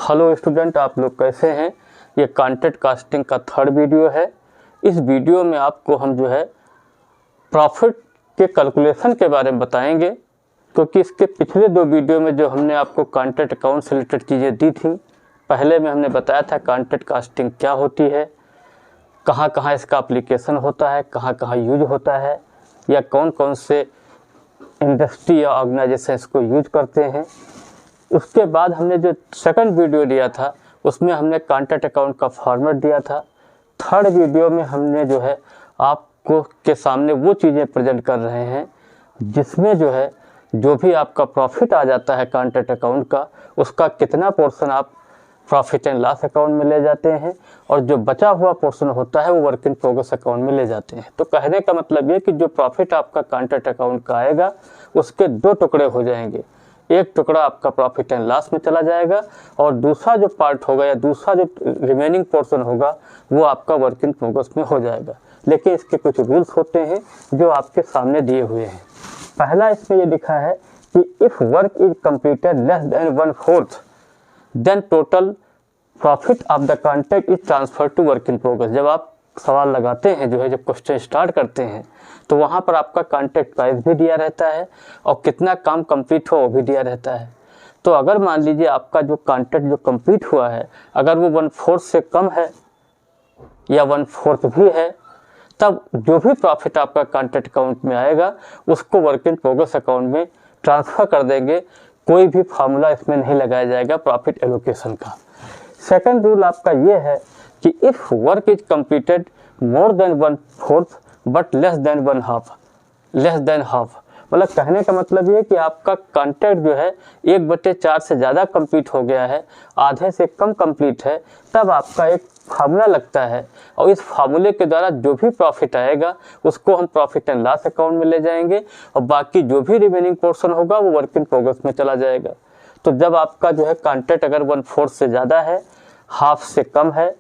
Hello student, आप लोग कैसे हैं। ये कंटेंट कास्टिंग का थर्ड वीडियो है। इस वीडियो में आपको हम जो है प्रॉफिट के कैलकुलेशन के बारे में बताएंगे, क्योंकि इसके पिछले दो वीडियो में जो हमने आपको कंटेंट अकाउंट से रिलेटेड चीज़ें दी थी, पहले में हमने बताया था कंटेंट कास्टिंग क्या होती है, कहाँ कहाँ इसका एप्लीकेशन होता है, कहाँ कहाँ यूज होता है, या कौन कौन से इंडस्ट्री या ऑर्गेनाइजेशन इसको यूज करते हैं। उसके बाद हमने जो सेकंड वीडियो दिया था उसमें हमने कंटेंट अकाउंट का फॉर्मेट दिया था। थर्ड वीडियो में हमने जो है आपको के सामने वो चीज़ें प्रेजेंट कर रहे हैं जिसमें जो है जो भी आपका प्रॉफिट आ जाता है कंटेंट अकाउंट का, उसका कितना पोर्शन आप प्रॉफिट एंड लॉस अकाउंट में ले जाते हैं और जो बचा हुआ पोर्शन होता है वो वर्क इन प्रोग्रेस अकाउंट में ले जाते हैं। तो कहने का मतलब ये कि जो प्रॉफिट आपका कंटेंट अकाउंट का आएगा उसके दो टुकड़े हो जाएंगे। एक टुकड़ा आपका प्रॉफिट एंड लॉस में चला जाएगा और दूसरा जो पार्ट होगा या दूसरा जो रिमेनिंग पोर्शन होगा वो आपका वर्क इन प्रोग्रेस में हो जाएगा। लेकिन इसके कुछ रूल्स होते हैं जो आपके सामने दिए हुए हैं। पहला इसमें ये लिखा है कि if work is completed less than 1/4 then total profit of the contract is transfer to work in progress. जब आप सवाल लगाते हैं जो है, जब क्वेश्चन स्टार्ट करते हैं तो वहाँ पर आपका कॉन्ट्रैक्ट प्राइस भी दिया रहता है और कितना काम कंप्लीट हो वो भी दिया रहता है। तो अगर मान लीजिए आपका जो कॉन्ट्रैक्ट जो कंप्लीट हुआ है अगर वो 1/4 से कम है या 1/4 भी है, तब जो भी प्रॉफिट आपका कॉन्ट्रैक्ट अकाउंट में आएगा उसको वर्क इन प्रोग्रेस अकाउंट में ट्रांसफ़र कर देंगे। कोई भी फार्मूला इसमें नहीं लगाया जाएगा प्रॉफिट एलोकेशन का। सेकंड रूल आपका ये है कि if work is completed more than 1/4 but less than 1/2 मतलब कहने का मतलब ये कि आपका कॉन्ट्रैक्ट जो है 1/4 से ज़्यादा कंप्लीट हो गया है, आधे से कम कंप्लीट है, तब आपका एक फार्मूला लगता है और इस फार्मूले के द्वारा जो भी प्रॉफिट आएगा उसको हम प्रॉफिट एंड लॉस अकाउंट में ले जाएंगे और बाकी जो भी रिमेनिंग पोर्शन होगा वो वर्क इन प्रोग्रेस में चला जाएगा। तो जब आपका जो है कॉन्ट्रैक्ट अगर 1/4 से ज़्यादा है, हाफ से कम है,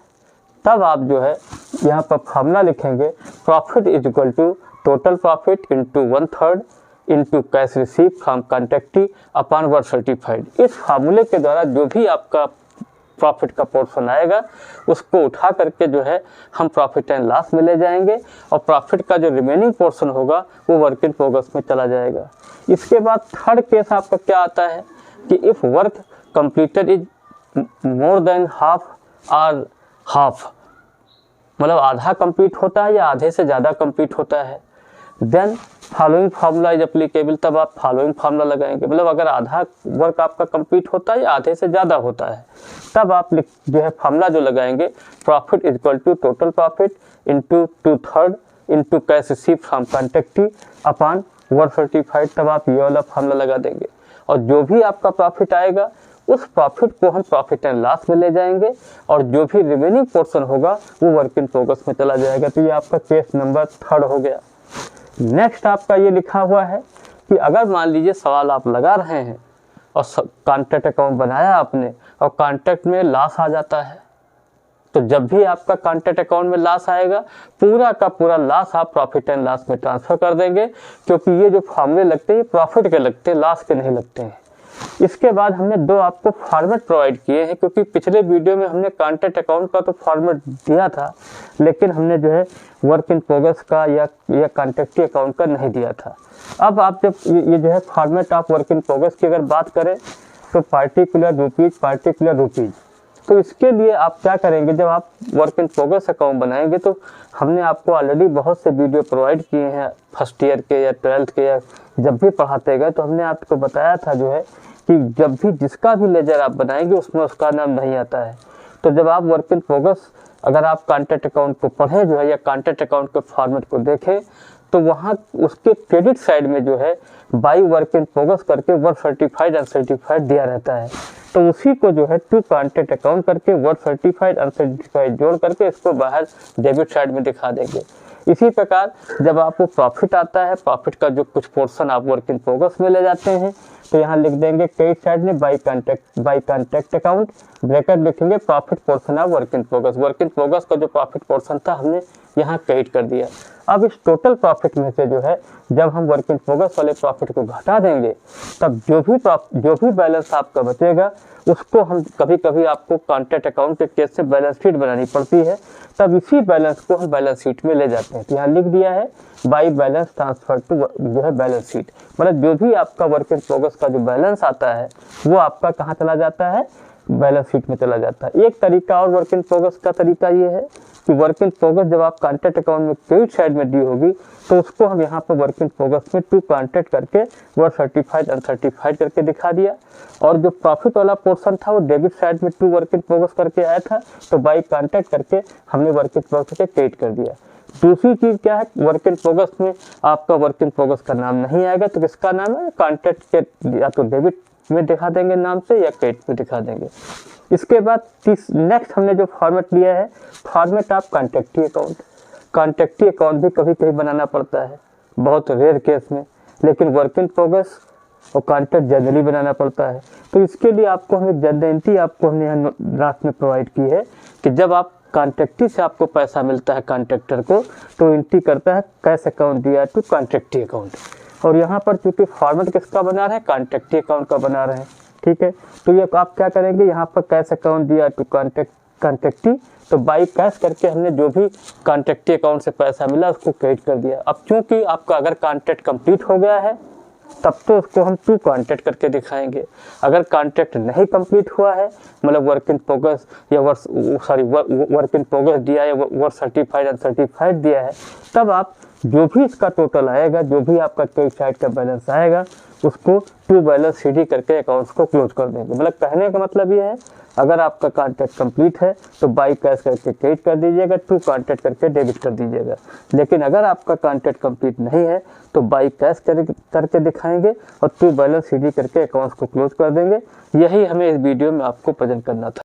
तब आप जो है यहाँ पर फार्मूला लिखेंगे profit is equal to total profit into 1/3 into cash receive from contractee upon work certified. इस फार्मूले के द्वारा जो भी आपका प्रॉफिट का पोर्शन आएगा उसको उठा करके जो है हम प्रॉफिट एंड लॉस में ले जाएंगे और प्रॉफिट का जो रिमेनिंग पोर्शन होगा वो वर्क इन प्रोग्रेस में चला जाएगा। इसके बाद थर्ड केस आपका क्या आता है कि if work completed is more than half और हाफ मतलब आधा कंप्लीट होता है या आधे से ज़्यादा कंप्लीट होता है, then following formula is applicable. तब आप फॉलोइंग फार्मूला लगाएंगे, मतलब अगर आधा वर्क आपका कंप्लीट होता है या आधे से ज़्यादा होता है तब आप जो है फार्मूला जो लगाएंगे profit is equal to total profit into 2/3 into cash receive from contractee upon work certified. तब आप ये वाला फार्मूला लगा देंगे और जो भी आपका प्रॉफिट आएगा उस प्रॉफिट को हम प्रॉफिट एंड लॉस में ले जाएंगे और जो भी रिमेनिंग पोर्शन होगा वो वर्क इन प्रोग्रेस में चला जाएगा। तो ये आपका केस नंबर 3 हो गया। नेक्स्ट आपका ये लिखा हुआ है कि अगर मान लीजिए सवाल आप लगा रहे हैं और कॉन्ट्रैक्ट अकाउंट बनाया आपने और कॉन्ट्रैक्ट में लॉस आ जाता है, तो जब भी आपका कॉन्ट्रैक्ट अकाउंट में लॉस आएगा पूरा का पूरा लॉस आप प्रॉफिट एंड लॉस में ट्रांसफ़र कर देंगे, क्योंकि ये जो फार्मूले लगते हैं ये प्रॉफिट के लगते हैं, लॉस के नहीं लगते हैं। इसके बाद हमने दो आपको फॉर्मेट प्रोवाइड किए हैं, क्योंकि पिछले वीडियो में हमने कॉन्ट्रैक्ट अकाउंट का तो फॉर्मेट दिया था लेकिन हमने जो है वर्क इन प्रोग्रेस का या कॉन्ट्रैक्टी अकाउंट का नहीं दिया था। अब आप जब ये जो है format of work in progress की अगर बात करें तो पार्टिकुलर रुपीज़, तो इसके लिए आप क्या करेंगे, जब आप वर्क इन प्रोग्रेस अकाउंट बनाएंगे तो हमने आपको ऑलरेडी बहुत से वीडियो प्रोवाइड किए हैं फर्स्ट ईयर के या 12th के, या जब भी पढ़ाते गए तो हमने आपको बताया था जो है कि जब भी जिसका भी लेजर आप बनाएंगे उसमें उसका नाम नहीं आता है। तो जब आप वर्क इन प्रोग्रेस अगर आप कॉन्ट्रैक्ट अकाउंट को पढ़ें जो है या कॉन्ट्रैक्ट अकाउंट के फॉर्मेट को देखें तो वहाँ उसके क्रेडिट साइड में जो है बाई वर्क इन प्रोग्रेस करके वर्क सर्टिफाइड अनसर्टिफाइड दिया रहता है। तो उसी को जो है टू कॉन्ट्रैक्ट अकाउंट करके वर्क सर्टिफाइड अनसर्टिफाइड जोड़ करके इसको बाहर डेबिट साइड में दिखा देंगे। इसी प्रकार जब आपको प्रॉफिट आता है, प्रॉफिट का जो कुछ पोर्शन आप वर्क इन प्रोग्रेस में ले जाते हैं तो यहाँ लिख देंगे क्रेडिट साइड में बाई कॉन्ट्रैक्ट अकाउंट, ब्रैकेट लिखेंगे profit portion of work in progress. Work in progress का जो प्रॉफिट पोर्शन था हमने यहाँ क्रेडिट कर दिया। अब इस टोटल प्रॉफिट में से जो है जब हम वर्क इन प्रोग्रेस वाले प्रॉफिट को घटा देंगे तब जो भी बैलेंस आपका बचेगा उसको हम कभी कभी आपको कॉन्ट्रैक्ट अकाउंट के केस से बैलेंस शीट बनानी पड़ती है, तब इसी बैलेंस को हम बैलेंस शीट में ले जाते हैं। तो यहाँ लिख दिया है बाई बैलेंस ट्रांसफर टू जो है बैलेंस शीट, मतलब जो भी आपका वर्क इन प्रोग्रेस का जो बैलेंस आता है वो आपका कहाँ चला जाता है, बैलेंस शीट में चला जाता है। एक तरीका और वर्क इन प्रोग्रेस का तरीका ये है कि वर्क इन प्रोग्रेस जब आप कॉन्ट्रैक्ट अकाउंट में क्रेडिट साइड में दी होगी तो उसको हम यहाँ पर वर्क इन प्रोग्रेस में टू कॉन्ट्रैक्ट करके वो सर्टिफाइड अनसर्टिफाइड करके दिखा दिया, और जो प्रॉफिट वाला पोर्शन था वो डेबिट साइड में टू वर्क इन प्रोग्रेस करके आया था, तो बाई कॉन्ट्रैक्ट करके हमने वर्क इन प्रोग्रेस के क्रेडिट कर दिया। दूसरी चीज़ क्या है, वर्क इन प्रोग्रेस में आपका वर्क इन प्रोग्रेस का नाम नहीं आएगा तो किसका नाम है, कॉन्ट्रैक्ट के या तो डेबिट में दिखा देंगे नाम से या क्रेडिट में दिखा देंगे। इसके बाद नेक्स्ट हमने जो फॉर्मेट लिया है फॉर्मेट ऑफ कॉन्ट्रैक्टी अकाउंट। कॉन्ट्रैक्टी अकाउंट भी कभी कभी बनाना पड़ता है, बहुत रेयर केस में, लेकिन वर्क इन प्रोग्रेस और कॉन्ट्रैक्ट जनरली बनाना पड़ता है। तो इसके लिए आपको हम एक जनरली आपको हमने यहाँ ड्राफ्ट में प्रोवाइड की है कि जब आप कॉन्ट्रैक्टी से आपको पैसा मिलता है कॉन्ट्रैक्टर को तो एंट्री करता है कैश अकाउंट दिया टू कॉन्ट्रैक्टी अकाउंट, और यहाँ पर चूंकि फॉर्मेट किसका बना रहे हैं, कॉन्ट्रैक्टी अकाउंट का बना रहे हैं, ठीक है। तो ये आप क्या करेंगे, यहाँ पर कैश अकाउंट दिया टू कॉन्ट्रैक्टी, तो बाई कैश करके हमने जो भी कॉन्ट्रैक्टी अकाउंट से पैसा मिला उसको क्रेडिट कर दिया। अब चूंकि आपका अगर कॉन्ट्रैक्ट कंप्लीट हो गया है तब तो उसको हम टू कॉन्ट्रैक्ट करके दिखाएंगे। अगर कॉन्ट्रैक्ट नहीं कंप्लीट हुआ है, मतलब वर्क इन प्रोग्रेस या वर्क इन प्रोग्रेस दिया है, वर्क सर्टिफाइड अनसर्टिफाइड दिया है, तब आप जो भी इसका टोटल आएगा, जो भी आपका क्रेडिट साइड का बैलेंस आएगा उसको टू बैलेंस सीडी करके अकाउंट्स को क्लोज कर देंगे। मतलब कहने का मतलब ये है अगर आपका कॉन्ट्रैक्ट कंप्लीट है तो बाई कैश करके क्रेडिट कर दीजिएगा, टू कॉन्ट्रैक्ट करके डेबिट कर दीजिएगा। लेकिन अगर आपका कॉन्ट्रैक्ट कंप्लीट नहीं है तो बाई कैश करके दिखाएंगे और टू बैलेंस सीडी करके अकाउंट्स को क्लोज कर देंगे। यही हमें इस वीडियो में आपको प्रेजेंट करना था।